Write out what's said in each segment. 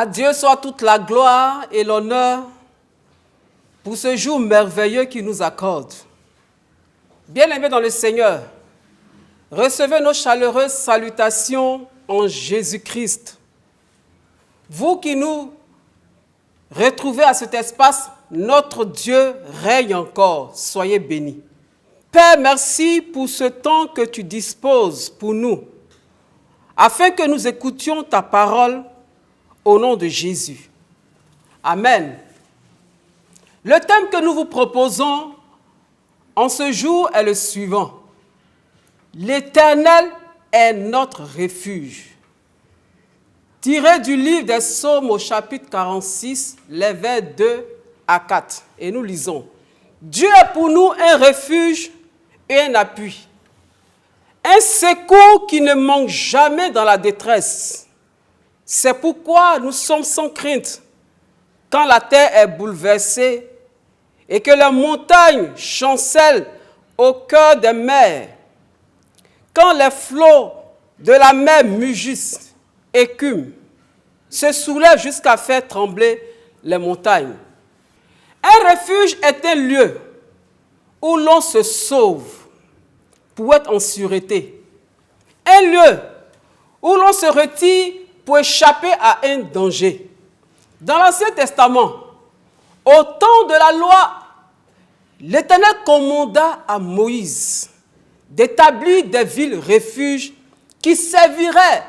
À Dieu soit toute la gloire et l'honneur pour ce jour merveilleux qu'il nous accorde. Bien-aimés dans le Seigneur, recevez nos chaleureuses salutations en Jésus-Christ. Vous qui nous retrouvez à cet espace, notre Dieu règne encore. Soyez bénis. Père, merci pour ce temps que tu disposes pour nous, afin que nous écoutions ta parole au nom de Jésus. Amen. Le thème que nous vous proposons en ce jour est le suivant. L'Éternel est notre refuge. Tiré du livre des Psaumes au chapitre 46, les versets 2 à 4. Et nous lisons. Dieu est pour nous un refuge et un appui. Un secours qui ne manque jamais dans la détresse. C'est pourquoi nous sommes sans crainte quand la terre est bouleversée et que les montagnes chancellent au cœur des mers. Quand les flots de la mer mugissent, écument, se soulèvent jusqu'à faire trembler les montagnes. Un refuge est un lieu où l'on se sauve pour être en sûreté. Un lieu où l'on se retire pour échapper à un danger. Dans l'Ancien Testament, au temps de la loi, l'Éternel commanda à Moïse d'établir des villes refuges qui serviraient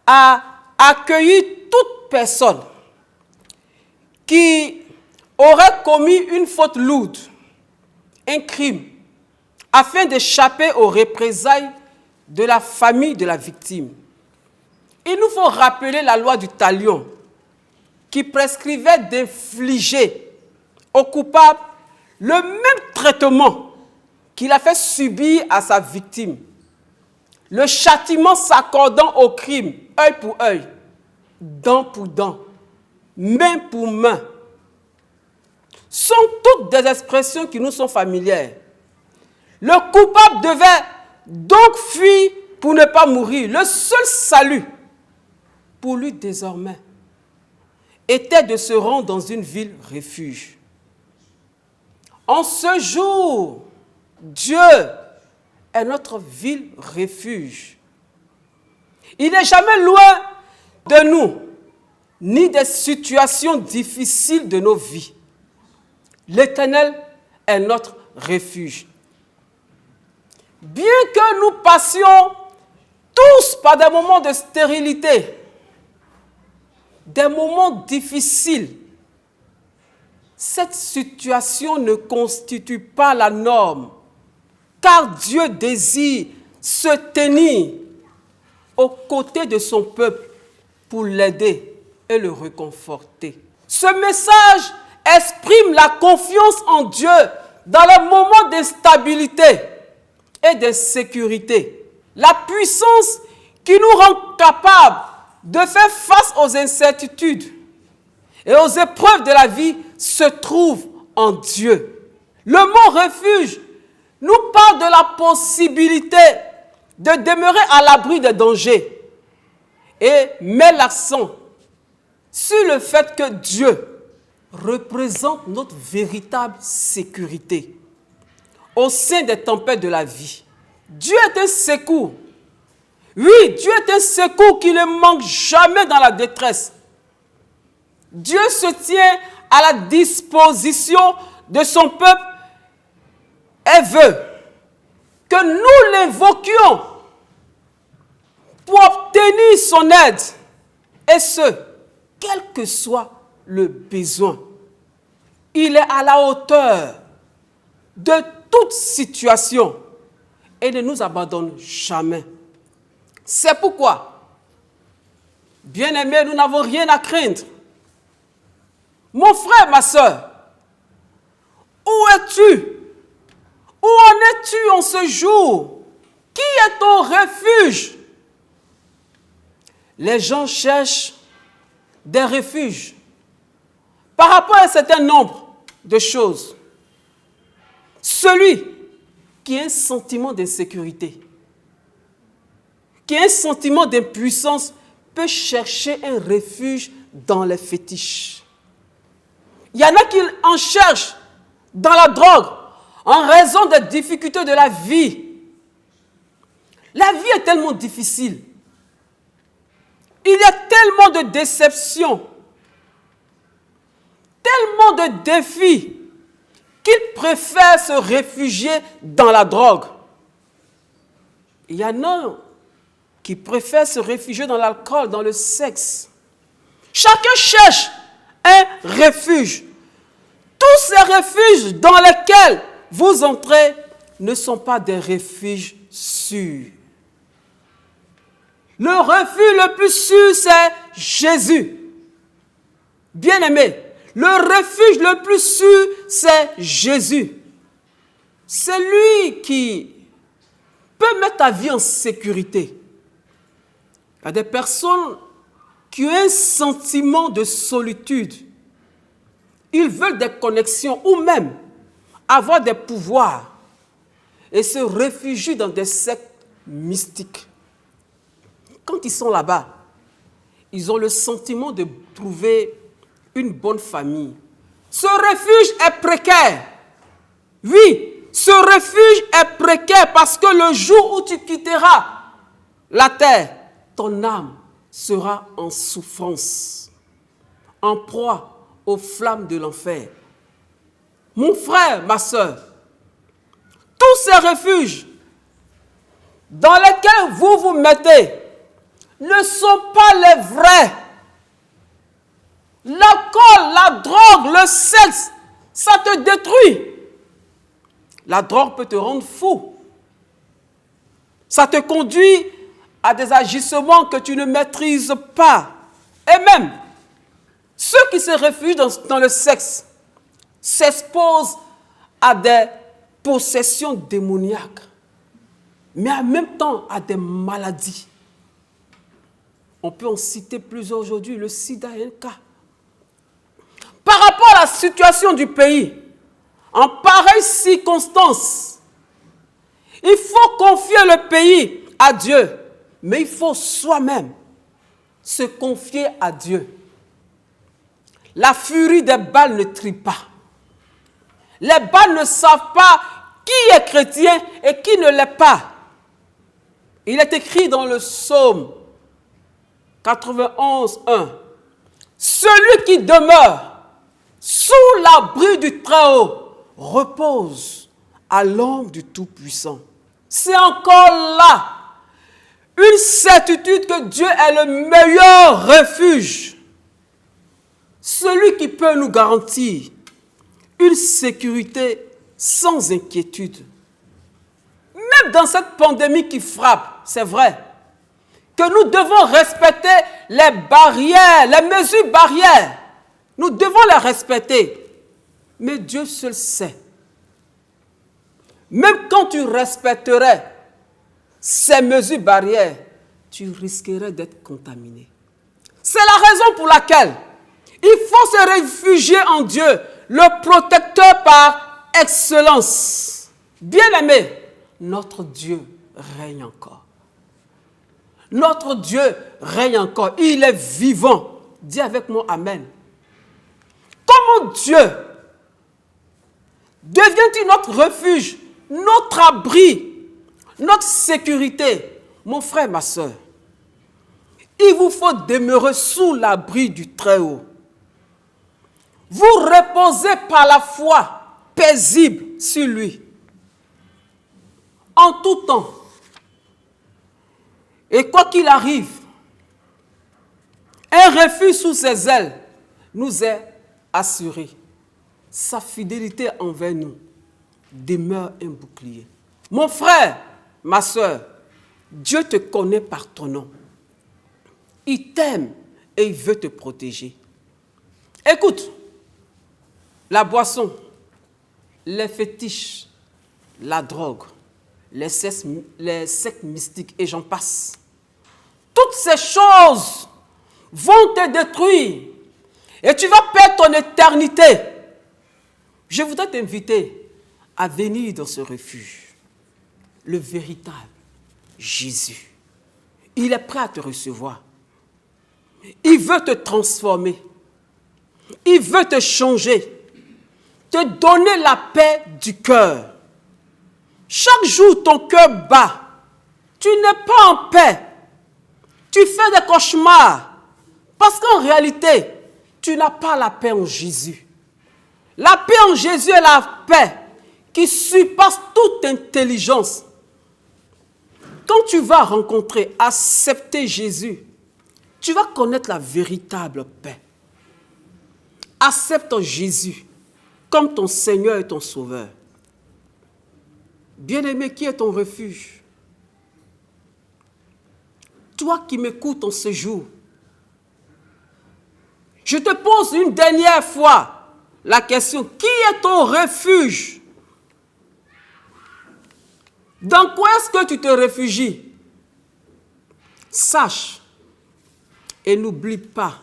à accueillir toute personne qui aurait commis une faute lourde, un crime, afin d'échapper aux représailles de la famille de la victime. Il nous faut rappeler la loi du talion qui prescrivait d'infliger au coupable le même traitement qu'il a fait subir à sa victime. Le châtiment s'accordant au crime, œil pour œil, dent pour dent, main pour main, sont toutes des expressions qui nous sont familières. Le coupable devait donc fuir pour ne pas mourir. Le seul salut pour lui désormais était de se rendre dans une ville refuge. En ce jour, Dieu est notre ville refuge. Il n'est jamais loin de nous, ni des situations difficiles de nos vies. L'Éternel est notre refuge. Bien que nous passions tous par des moments de stérilité, des moments difficiles, cette situation ne constitue pas la norme, car Dieu désire se tenir aux côtés de son peuple pour l'aider et le réconforter. Ce message exprime la confiance en Dieu dans les moments d'instabilité et d'insécurité. La puissance qui nous rend capables de faire face aux incertitudes et aux épreuves de la vie se trouve en Dieu. Le mot refuge nous parle de la possibilité de demeurer à l'abri des dangers et met l'accent sur le fait que Dieu représente notre véritable sécurité au sein des tempêtes de la vie. Dieu est un secours. Oui, Dieu est un secours qui ne manque jamais dans la détresse. Dieu se tient à la disposition de son peuple et veut que nous l'invoquions pour obtenir son aide, et ce, quel que soit le besoin. Il est à la hauteur de toute situation et ne nous abandonne jamais. C'est pourquoi, bien-aimés, nous n'avons rien à craindre. Mon frère, ma soeur, où es-tu? Où en es-tu en ce jour? Qui est ton refuge? Les gens cherchent des refuges par rapport à un certain nombre de choses. Celui qui a un sentiment d'insécurité, qui a un sentiment d'impuissance, peut chercher un refuge dans les fétiches. Il y en a qui en cherchent dans la drogue en raison des difficultés de la vie. La vie est tellement difficile. Il y a tellement de déceptions, tellement de défis qu'ils préfèrent se réfugier dans la drogue. Il y en a qui préfèrent se réfugier dans l'alcool, dans le sexe. Chacun cherche un refuge. Tous ces refuges dans lesquels vous entrez ne sont pas des refuges sûrs. Le refuge le plus sûr, c'est Jésus. Bien-aimé, le refuge le plus sûr, c'est Jésus. C'est lui qui peut mettre ta vie en sécurité. Il y a des personnes qui ont un sentiment de solitude. Ils veulent des connexions ou même avoir des pouvoirs et se réfugient dans des sectes mystiques. Quand ils sont là-bas, ils ont le sentiment de trouver une bonne famille. Ce refuge est précaire. Oui, ce refuge est précaire parce que le jour où tu quitteras la terre, ton âme sera en souffrance, en proie aux flammes de l'enfer. Mon frère, ma soeur, tous ces refuges dans lesquels vous vous mettez ne sont pas les vrais. L'alcool, la drogue, le sexe, ça te détruit. La drogue peut te rendre fou. Ça te conduit à des agissements que tu ne maîtrises pas. Et même, ceux qui se réfugient dans le sexe s'exposent à des possessions démoniaques, mais en même temps à des maladies. On peut en citer plusieurs aujourd'hui. Le sida est un cas. Par rapport à la situation du pays, en pareille circonstance, il faut confier le pays à Dieu, mais il faut soi-même se confier à Dieu. La furie des balles ne trie pas. Les balles ne savent pas qui est chrétien et qui ne l'est pas. Il est écrit dans le psaume 91, 1. Celui qui demeure sous l'abri du Très-Haut repose à l'ombre du Tout-Puissant. C'est encore là une certitude que Dieu est le meilleur refuge. Celui qui peut nous garantir une sécurité sans inquiétude. Même dans cette pandémie qui frappe, c'est vrai, que nous devons respecter les barrières, les mesures barrières. Nous devons les respecter. Mais Dieu seul sait. Même quand tu respecterais ces mesures barrières, tu risquerais d'être contaminé. C'est la raison pour laquelle il faut se réfugier en Dieu, le protecteur par excellence. Bien-aimé, notre Dieu règne encore. Notre Dieu règne encore. Il est vivant. Dis avec moi Amen. Comment Dieu devient-il notre refuge, notre abri, notre sécurité? Mon frère, ma soeur, il vous faut demeurer sous l'abri du Très-Haut. Vous reposez par la foi paisible sur lui. En tout temps. Et quoi qu'il arrive, un refuge sous ses ailes nous est assuré. Sa fidélité envers nous demeure un bouclier. Mon frère, ma soeur, Dieu te connaît par ton nom. Il t'aime et il veut te protéger. Écoute, la boisson, les fétiches, la drogue, les sectes mystiques et j'en passe. Toutes ces choses vont te détruire et tu vas perdre ton éternité. Je voudrais t'inviter à venir dans ce refuge. Le véritable Jésus. Il est prêt à te recevoir. Il veut te transformer. Il veut te changer. Te donner la paix du cœur. Chaque jour, ton cœur bat. Tu n'es pas en paix. Tu fais des cauchemars. Parce qu'en réalité, tu n'as pas la paix en Jésus. La paix en Jésus est la paix qui surpasse toute intelligence. Quand tu vas rencontrer, accepter Jésus, tu vas connaître la véritable paix. Accepte Jésus comme ton Seigneur et ton Sauveur. Bien-aimé, qui est ton refuge? Toi qui m'écoutes en ce jour, je te pose une dernière fois la question, qui est ton refuge? Dans quoi est-ce que tu te réfugies? Sache et n'oublie pas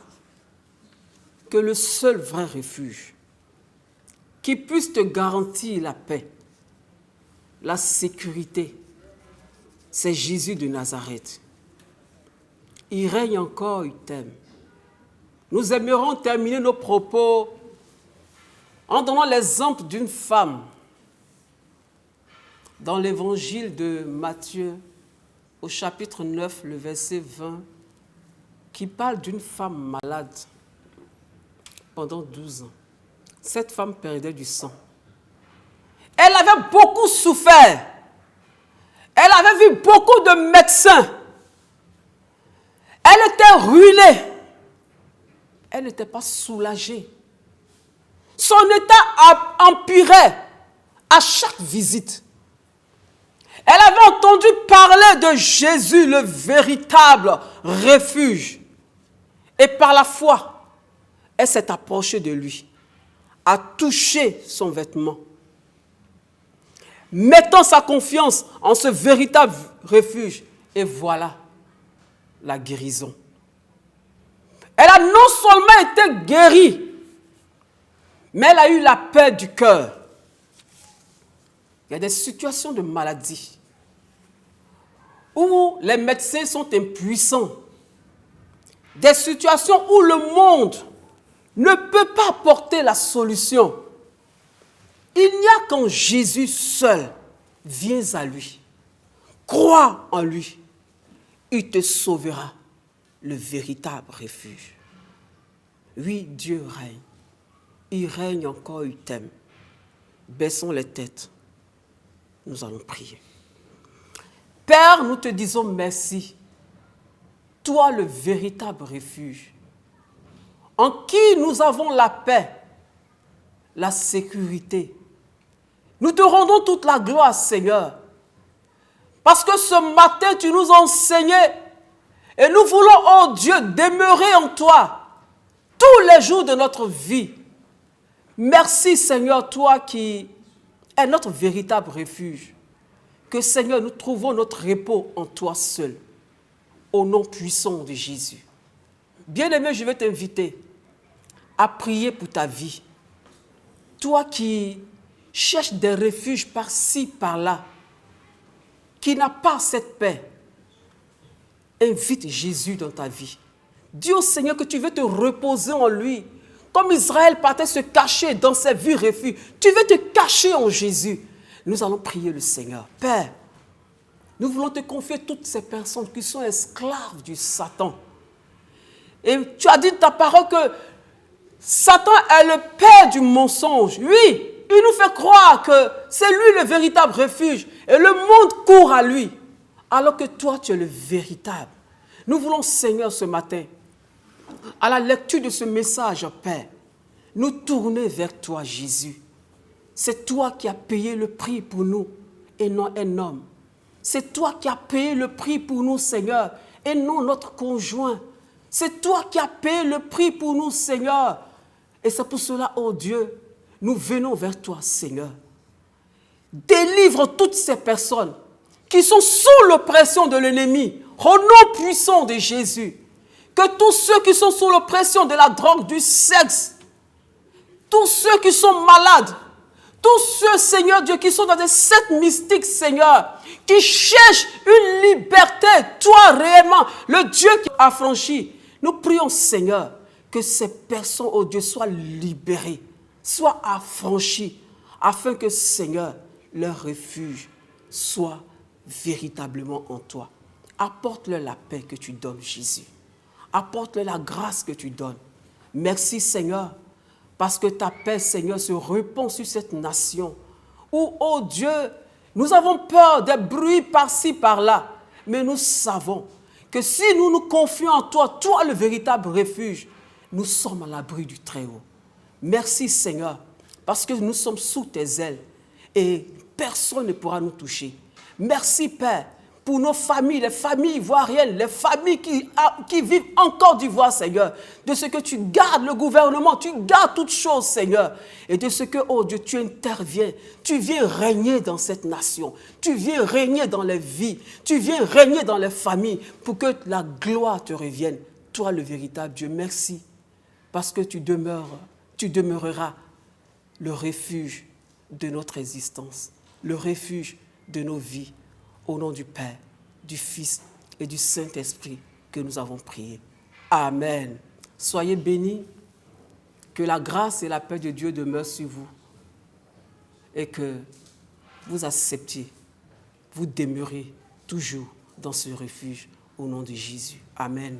que le seul vrai refuge qui puisse te garantir la paix, la sécurité, c'est Jésus de Nazareth. Il règne encore, il t'aime. Nous aimerons terminer nos propos en donnant l'exemple d'une femme dans l'évangile de Matthieu, au chapitre 9, le verset 20, qui parle d'une femme malade pendant 12 ans. Cette femme perdait du sang. Elle avait beaucoup souffert. Elle avait vu beaucoup de médecins. Elle était ruinée. Elle n'était pas soulagée. Son état empirait à chaque visite. Elle avait entendu parler de Jésus, le véritable refuge. Et par la foi, elle s'est approchée de lui, a touché son vêtement, mettant sa confiance en ce véritable refuge. Et voilà la guérison. Elle a non seulement été guérie, mais elle a eu la paix du cœur. Il y a des situations de maladie où les médecins sont impuissants. Des situations où le monde ne peut pas apporter la solution. Il n'y a qu'en Jésus seul. Viens à lui. Crois en lui. Il te sauvera, le véritable refuge. Oui, Dieu règne. Il règne encore, il t'aime. Baissons les têtes. Nous allons prier. Père, nous te disons merci. Toi, le véritable refuge, en qui nous avons la paix, la sécurité. Nous te rendons toute la gloire, Seigneur. Parce que ce matin, tu nous as enseigné et nous voulons, oh Dieu, demeurer en toi tous les jours de notre vie. Merci, Seigneur, toi qui es notre véritable refuge. Que, Seigneur, nous trouvons notre repos en toi seul, au nom puissant de Jésus. Bien-aimé, je vais t'inviter à prier pour ta vie. Toi qui cherches des refuges par-ci, par-là, qui n'a pas cette paix, invite Jésus dans ta vie. Dis au Seigneur que tu veux te reposer en lui. Comme Israël partait se cacher dans ses vies refuges, tu veux te cacher en Jésus. Nous allons prier le Seigneur. Père, nous voulons te confier toutes ces personnes qui sont esclaves du Satan. Et tu as dit dans ta parole que Satan est le père du mensonge. Oui, il nous fait croire que c'est lui le véritable refuge. Et le monde court à lui. Alors que toi, tu es le véritable. Nous voulons, Seigneur, ce matin, à la lecture de ce message, Père, nous tourner vers toi, Jésus. C'est toi qui as payé le prix pour nous et non un homme. C'est toi qui as payé le prix pour nous, Seigneur, et non notre conjoint. C'est toi qui as payé le prix pour nous, Seigneur. Et c'est pour cela, oh Dieu, nous venons vers toi, Seigneur. Délivre toutes ces personnes qui sont sous l'oppression de l'ennemi, au nom puissant de Jésus. Que tous ceux qui sont sous l'oppression de la drogue, du sexe, tous ceux qui sont malades, tous ceux, Seigneur Dieu, qui sont dans des sectes mystiques, Seigneur, qui cherchent une liberté, toi réellement, le Dieu qui a affranchi, Nous prions, Seigneur, que ces personnes, oh Dieu, soient libérées, soient affranchies, afin que, Seigneur, leur refuge soit véritablement en toi. Apporte-leur la paix que tu donnes, Jésus. Apporte-leur la grâce que tu donnes. Merci, Seigneur, parce que ta paix, Seigneur, se répand sur cette nation où, oh Dieu, nous avons peur des bruits par-ci, par-là. Mais nous savons que si nous nous confions en toi, toi le véritable refuge, nous sommes à l'abri du Très-Haut. Merci, Seigneur, parce que nous sommes sous tes ailes et personne ne pourra nous toucher. Merci, Père, pour nos familles, les familles ivoiriennes, les familles qui vivent en Côte d'Ivoire, Seigneur, de ce que tu gardes le gouvernement, tu gardes toutes choses, Seigneur, et de ce que, oh Dieu, tu interviens, tu viens régner dans cette nation, tu viens régner dans les vies, tu viens régner dans les familles, pour que la gloire te revienne. Toi, le véritable Dieu, merci, parce que tu demeureras le refuge de notre existence, le refuge de nos vies. Au nom du Père, du Fils et du Saint-Esprit que nous avons prié. Amen. Soyez bénis, que la grâce et la paix de Dieu demeurent sur vous et que vous acceptiez, vous demeurez toujours dans ce refuge au nom de Jésus. Amen.